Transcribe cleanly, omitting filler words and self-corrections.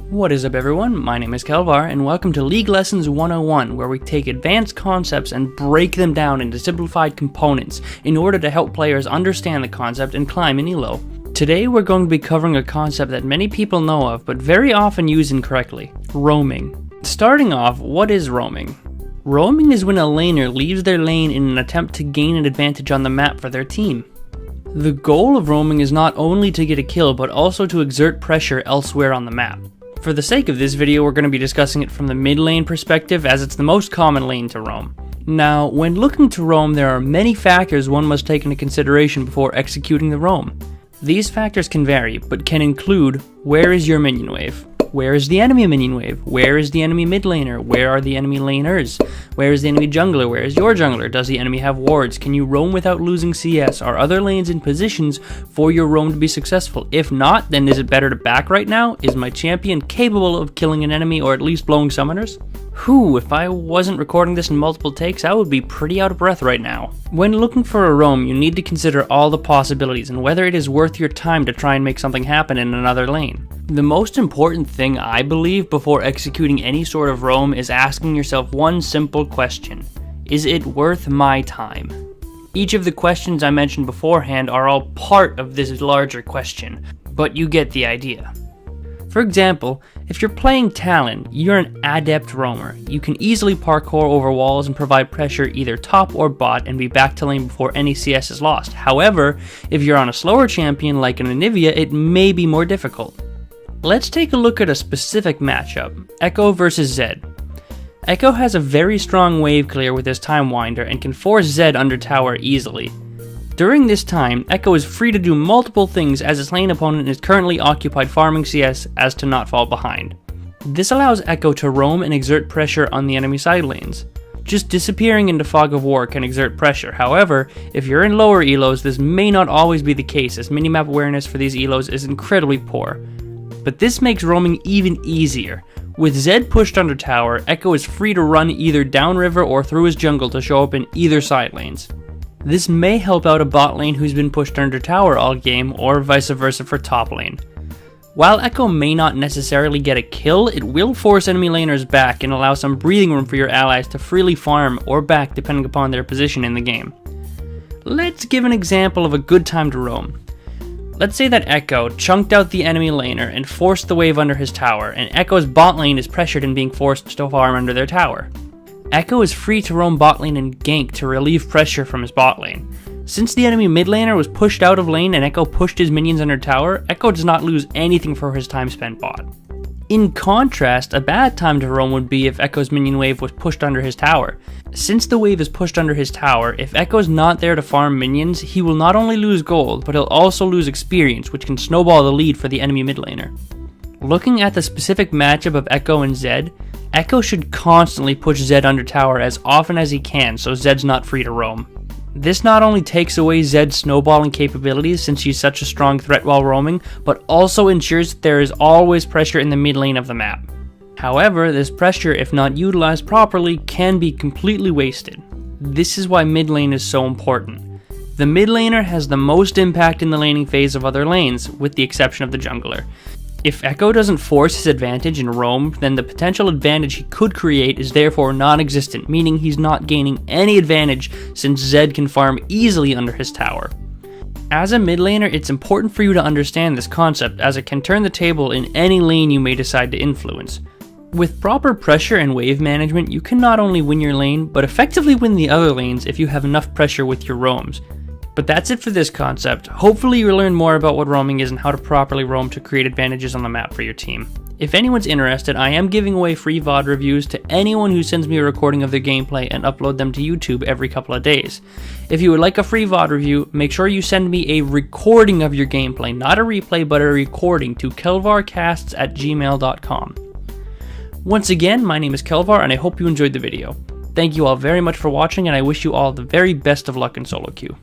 What is up everyone, my name is Kelvar and welcome to League Lessons 101, where we take advanced concepts and break them down into simplified components in order to help players understand the concept and climb in ELO. Today we're going to be covering a concept that many people know of but very often use incorrectly: roaming. Starting off, what is roaming? Roaming is when a laner leaves their lane in an attempt to gain an advantage on the map for their team. The goal of roaming is not only to get a kill but also to exert pressure elsewhere on the map. For the sake of this video, we're going to be discussing it from the mid lane perspective, as it's the most common lane to roam. Now, when looking to roam, there are many factors one must take into consideration before executing the roam. These factors can vary, but can include: where is your minion wave? Where is the enemy minion wave? Where is the enemy mid laner? Where are the enemy laners? Where is the enemy jungler? Where is your jungler? Does the enemy have wards? Can you roam without losing CS? Are other lanes in positions for your roam to be successful? If not, then is it better to back right now? Is my champion capable of killing an enemy or at least blowing summoners? Whew, if I wasn't recording this in multiple takes, I would be pretty out of breath right now. When looking for a roam, you need to consider all the possibilities and whether it is worth your time to try and make something happen in another lane. The most important thing, I believe, before executing any sort of roam is asking yourself one simple question: is it worth my time? Each of the questions I mentioned beforehand are all part of this larger question, but you get the idea. For example, if you're playing Talon, you're an adept roamer. You can easily parkour over walls and provide pressure either top or bot and be back to lane before any CS is lost. However, if you're on a slower champion like an Anivia, it may be more difficult. Let's take a look at a specific matchup: Ekko vs Zed. Ekko has a very strong wave clear with his Time Winder and can force Zed under tower easily. During this time, Ekko is free to do multiple things as his lane opponent is currently occupied farming CS as to not fall behind. This allows Ekko to roam and exert pressure on the enemy side lanes. Just disappearing into Fog of War can exert pressure. However, if you're in lower elos, this may not always be the case, as minimap awareness for these elos is incredibly poor. But this makes roaming even easier. With Zed pushed under tower, Ekko is free to run either downriver or through his jungle to show up in either side lanes. This may help out a bot lane who's been pushed under tower all game, or vice versa for top lane. While Ekko may not necessarily get a kill, it will force enemy laners back and allow some breathing room for your allies to freely farm or back depending upon their position in the game. Let's give an example of a good time to roam. Let's say that Ekko chunked out the enemy laner and forced the wave under his tower, and Ekko's bot lane is pressured and being forced to farm under their tower. Ekko is free to roam bot lane and gank to relieve pressure from his bot lane. Since the enemy mid laner was pushed out of lane and Ekko pushed his minions under tower, Ekko does not lose anything for his time spent bot. In contrast, a bad time to roam would be if Ekko's minion wave was pushed under his tower. Since the wave is pushed under his tower, if Ekko's not there to farm minions, he will not only lose gold, but he'll also lose experience, which can snowball the lead for the enemy mid laner. Looking at the specific matchup of Ekko and Zed, Ekko should constantly push Zed under tower as often as he can so Zed's not free to roam. This not only takes away Zed's snowballing capabilities since she's such a strong threat while roaming, but also ensures that there is always pressure in the mid lane of the map. However, this pressure, if not utilized properly, can be completely wasted. This is why mid lane is so important. The mid laner has the most impact in the laning phase of other lanes, with the exception of the jungler. If Ekko doesn't force his advantage in roam, then the potential advantage he could create is therefore non-existent, meaning he's not gaining any advantage since Zed can farm easily under his tower. As a mid laner, it's important for you to understand this concept, as it can turn the table in any lane you may decide to influence. With proper pressure and wave management, you can not only win your lane, but effectively win the other lanes if you have enough pressure with your roams. But that's it for this concept. Hopefully you learn more about what roaming is and how to properly roam to create advantages on the map for your team. If anyone's interested, I am giving away free VOD reviews to anyone who sends me a recording of their gameplay and upload them to YouTube every couple of days. If you would like a free VOD review, make sure you send me a recording of your gameplay, not a replay, but a recording, to kelvarcasts@gmail.com. Once again, my name is Kelvar and I hope you enjoyed the video. Thank you all very much for watching, and I wish you all the very best of luck in solo queue.